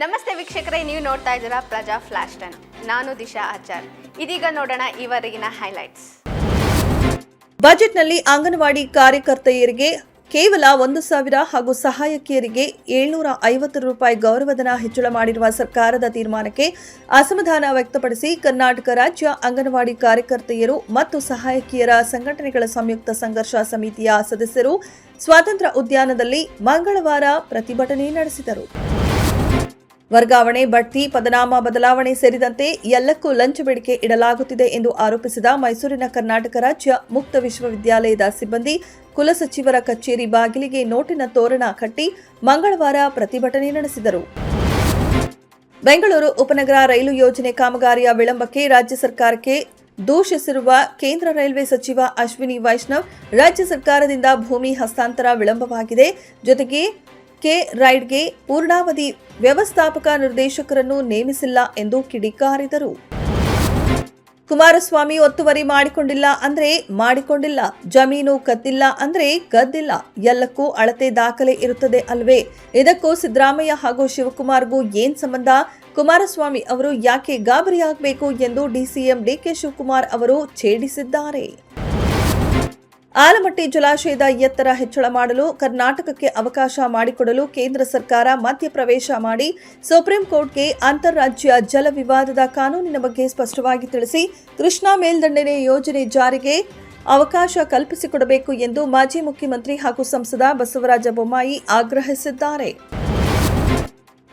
ನಮಸ್ತೆ ವೀಕ್ಷಕರೇ, ನೀವು ನೋಡ್ತಾ ಇದ್ದೀರಾ ಪ್ರಜಾ ಫ್ಲಾಶ್ 10. ನಾನು ದಿಶಾ ಆಚಾರ್. ಇದೀಗ ನೋಡೋಣ ಇವರೆಗಿನ ಹೈಲೈಟ್ಸ್. ಬಜೆಟ್ನಲ್ಲಿ ಅಂಗನವಾಡಿ ಕಾರ್ಯಕರ್ತೆಯರಿಗೆ ಕೇವಲ 1,000 ಹಾಗೂ ಸಹಾಯಕಿಯರಿಗೆ 750 ರೂಪಾಯಿ ಗೌರವಧನ ಹೆಚ್ಚಳ ಮಾಡಿರುವ ಸರ್ಕಾರದ ತೀರ್ಮಾನಕ್ಕೆ ಅಸಮಾಧಾನ ವ್ಯಕ್ತಪಡಿಸಿ ಕರ್ನಾಟಕ ರಾಜ್ಯ ಅಂಗನವಾಡಿ ಕಾರ್ಯಕರ್ತೆಯರು ಮತ್ತು ಸಹಾಯಕಿಯರ ಸಂಘಟನೆಗಳ ಸಂಯುಕ್ತ ಸಂಘರ್ಷ ಸಮಿತಿಯ ಸದಸ್ಯರು ಸ್ವಾತಂತ್ರ್ಯ ಉದ್ಯಾನದಲ್ಲಿ ಮಂಗಳವಾರ ಪ್ರತಿಭಟನೆ ನಡೆಸಿದರು. ವರ್ಗಾವಣೆ, ಬಡ್ತಿ, ಪದನಾಮ ಬದಲಾವಣೆ ಸೇರಿದಂತೆ ಎಲ್ಲಕ್ಕೂ ಲಂಚ ಬೇಡಿಕೆ ಇಡಲಾಗುತ್ತಿದೆ ಎಂದು ಆರೋಪಿಸಿದ ಮೈಸೂರಿನ ಕರ್ನಾಟಕ ರಾಜ್ಯ ಮುಕ್ತ ವಿಶ್ವವಿದ್ಯಾಲಯದ ಸಿಬ್ಬಂದಿ ಕುಲಸಚಿವರ ಕಚೇರಿ ಬಾಗಿಲಿಗೆ ನೋಟಿನ ತೋರಣ ಕಟ್ಟಿ ಮಂಗಳವಾರ ಪ್ರತಿಭಟನೆ ನಡೆಸಿದರು. ಬೆಂಗಳೂರು ಉಪನಗರ ರೈಲು ಯೋಜನೆ ಕಾಮಗಾರಿಯ ವಿಳಂಬಕ್ಕೆ ರಾಜ್ಯ ಸರ್ಕಾರಕ್ಕೆ ದೂಷಿಸಿರುವ ಕೇಂದ್ರ ರೈಲ್ವೆ ಸಚಿವ ಅಶ್ವಿನಿ ವೈಷ್ಣವ್, ರಾಜ್ಯ ಸರ್ಕಾರದಿಂದ ಭೂಮಿ ಹಸ್ತಾಂತರ ವಿಳಂಬವಾಗಿದೆ, ಜೊತೆಗೆ ರೈಡ್ಗೆ ಪೂರ್ಣಾವಧಿ ವ್ಯವಸ್ಥಾಪಕ ನಿರ್ದೇಶಕರನ್ನು ನೇಮಿಸಿಲ್ಲ ಎಂದು ಕಿಡಿಕಾರಿದರು. ಕುಮಾರಸ್ವಾಮಿ ಒತ್ತುವರಿ ಮಾಡಿಕೊಂಡಿಲ್ಲ ಅಂದ್ರೆ ಮಾಡಿಕೊಂಡಿಲ್ಲ, ಜಮೀನು ಕದ್ದಿಲ್ಲ ಅಂದ್ರೆ ಕದ್ದಿಲ್ಲ, ಎಲ್ಲಕ್ಕೂ ಅಳತೆ ದಾಖಲೆ ಇರುತ್ತದೆ ಅಲ್ವೇ? ಇದಕ್ಕೂ ಸಿದ್ದರಾಮಯ್ಯ ಹಾಗೂ ಶಿವಕುಮಾರ್ಗೂ ಏನ್ ಸಂಬಂಧ? ಕುಮಾರಸ್ವಾಮಿ ಅವರು ಯಾಕೆ ಗಾಬರಿಯಾಗಬೇಕು ಎಂದು ಡಿಸಿಎಂ ಡಿಕೆ ಶಿವಕುಮಾರ್ ಅವರು ಛೇಡಿಸಿದ್ದಾರೆ. ಆಲಮಟ್ಟಿ ಜಲಾಶಯದ ಎತ್ತರ ಹೆಚ್ಚಳ ಮಾಡಲು ಕರ್ನಾಟಕಕ್ಕೆ ಅವಕಾಶ ಮಾಡಿಕೊಡಲು ಕೇಂದ್ರ ಸರ್ಕಾರ ಮಧ್ಯಪ್ರವೇಶ ಮಾಡಿ ಸುಪ್ರೀಂ ಕೋರ್ಟ್ಗೆ ಅಂತಾರಾಜ್ಯ ಜಲ ವಿವಾದದ ಕಾನೂನಿನ ಬಗ್ಗೆ ಸ್ಪಷ್ಟವಾಗಿ ತಿಳಿಸಿ ಕೃಷ್ಣಾ ಮೇಲ್ದಂಡೆ ಯೋಜನೆ ಜಾರಿಗೆ ಅವಕಾಶ ಕಲ್ಪಿಸಿಕೊಡಬೇಕು ಎಂದು ಮಾಜಿ ಮುಖ್ಯಮಂತ್ರಿ ಹಾಗೂ ಸಂಸದ ಬಸವರಾಜ ಬೊಮ್ಮಾಯಿ ಆಗ್ರಹಿಸಿದ್ದಾರೆ.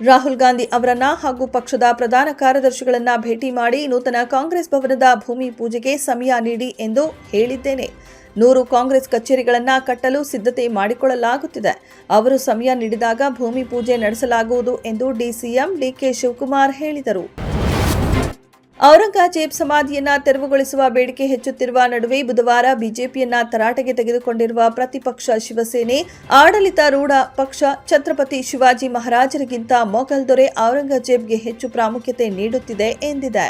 ರಾಹುಲ್ ಗಾಂಧಿ ಅವರನ್ನ ಹಾಗೂ ಪಕ್ಷದ ಪ್ರಧಾನ ಕಾರ್ಯದರ್ಶಿಗಳನ್ನ ಭೇಟಿ ಮಾಡಿ ನೂತನ ಕಾಂಗ್ರೆಸ್ ಭವನದ ಭೂಮಿ ಪೂಜೆಗೆ ಸಮಯ ನೀಡಿ ಎಂದು ಹೇಳಿದ್ದೇನೆ. 100 ಕಾಂಗ್ರೆಸ್ ಕಚೇರಿಗಳನ್ನು ಕಟ್ಟಲು ಸಿದ್ಧತೆ ಮಾಡಿಕೊಳ್ಳಲಾಗುತ್ತಿದೆ. ಅವರು ಸಮಯ ನೀಡಿದಾಗ ಭೂಮಿ ಪೂಜೆ ನಡೆಸಲಾಗುವುದು ಎಂದು ಡಿಸಿಎಂ ಡಿಕೆ ಶಿವಕುಮಾರ್ ಹೇಳಿದರು. ಔರಂಗಜೇಬ್ ಸಮಾಧಿಯನ್ನ ತೆರವುಗೊಳಿಸುವ ಬೇಡಿಕೆ ಹೆಚ್ಚುತ್ತಿರುವ ನಡುವೆ ಬುಧವಾರ ಬಿಜೆಪಿಯನ್ನ ತರಾಟೆಗೆ ತೆಗೆದುಕೊಂಡಿರುವ ಪ್ರತಿಪಕ್ಷ ಶಿವಸೇನೆ ಆಡಳಿತಾರೂಢ ಪಕ್ಷ ಛತ್ರಪತಿ ಶಿವಾಜಿ ಮಹಾರಾಜರಿಗಿಂತ ಮೊಘಲ್ ದೊರೆ ಔರಂಗಜೇಬ್ಗೆ ಹೆಚ್ಚು ಪ್ರಾಮುಖ್ಯತೆ ನೀಡುತ್ತಿದೆ ಎಂದಿದೆ.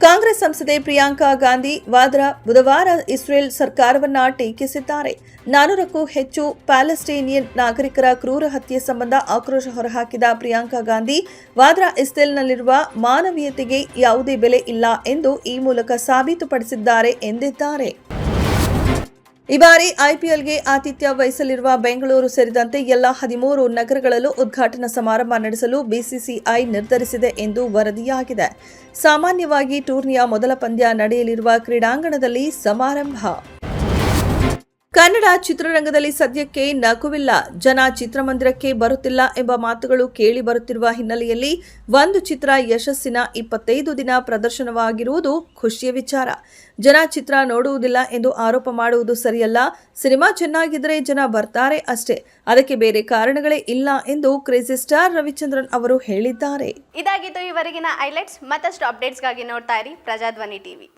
ಕಾಂಗ್ರೆಸ್ ಸಂಸದೆ ಪ್ರಿಯಾಂಕಾ ಗಾಂಧಿ ವಾದ್ರಾ ಬುಧವಾರ ಇಸ್ರೇಲ್ ಸರ್ಕಾರವನ್ನ ಟೀಕಿಸಿದ್ದಾರೆ. 400ಕ್ಕೂ ಹೆಚ್ಚು ಪ್ಯಾಲೆಸ್ಟೈನಿಯನ್ ನಾಗರಿಕರ ಕ್ರೂರ ಹತ್ಯೆ ಸಂಬಂಧ ಆಕ್ರೋಶ ಹೊರಹಾಕಿದ ಪ್ರಿಯಾಂಕಾ ಗಾಂಧಿ, ವಾದ್ರಾ ಇಸ್ರೇಲ್ನಲ್ಲಿರುವ ಮಾನವೀಯತೆಗೆ ಯಾವುದೇ ಬೆಲೆ ಇಲ್ಲ ಎಂದು ಈ ಮೂಲಕ ಸಾಬೀತುಪಡಿಸಿದ್ದಾರೆ ಎಂದಿದ್ದಾರೆ. ಈ ಬಾರಿ ಐಪಿಎಲ್ಗೆ ಆತಿಥ್ಯ ವಹಿಸಲಿರುವ ಬೆಂಗಳೂರು ಸೇರಿದಂತೆ ಎಲ್ಲ 13 ನಗರಗಳಲ್ಲೂ ಉದ್ಘಾಟನಾ ಸಮಾರಂಭ ನಡೆಸಲು ಬಿಸಿಸಿಐ ನಿರ್ಧರಿಸಿದೆ ಎಂದು ವರದಿಯಾಗಿದೆ. ಸಾಮಾನ್ಯವಾಗಿ ಟೂರ್ನಿಯ ಮೊದಲ ಪಂದ್ಯ ನಡೆಯಲಿರುವ ಕ್ರೀಡಾಂಗಣದಲ್ಲಿ ಸಮಾರಂಭ. ಕನ್ನಡ ಚಿತ್ರರಂಗದಲ್ಲಿ ಸದ್ಯಕ್ಕೆ ನಗುವಿಲ್ಲ, ಜನ ಚಿತ್ರಮಂದಿರಕ್ಕೆ ಬರುತ್ತಿಲ್ಲ ಎಂಬ ಮಾತುಗಳು ಕೇಳಿ ಬರುತ್ತಿರುವ ಹಿನ್ನೆಲೆಯಲ್ಲಿ ಒಂದು ಚಿತ್ರ ಯಶಸ್ಸಿನ 25 ದಿನ ಪ್ರದರ್ಶನವಾಗಿರುವುದು ಖುಷಿಯ ವಿಚಾರ. ಜನ ಚಿತ್ರ ನೋಡುವುದಿಲ್ಲ ಎಂದು ಆರೋಪ ಮಾಡುವುದು ಸರಿಯಲ್ಲ. ಸಿನಿಮಾ ಚೆನ್ನಾಗಿದ್ದರೆ ಜನ ಬರ್ತಾರೆ ಅಷ್ಟೇ, ಅದಕ್ಕೆ ಬೇರೆ ಕಾರಣಗಳೇ ಇಲ್ಲ ಎಂದು ಕ್ರೇಜಿ ಸ್ಟಾರ್ ರವಿಚಂದ್ರನ್ ಅವರು ಹೇಳಿದ್ದಾರೆ. ಇದಾಗಿತ್ತು ಇವರೆಗಿನ ಹೈಲೈಟ್ಸ್. ಮತ್ತಷ್ಟು ಅಪ್ಡೇಟ್ಸ್ಗಾಗಿ ನೋಡ್ತಾ ಇರಿ ಪ್ರಜಾಧ್ವನಿ ಟಿವಿ.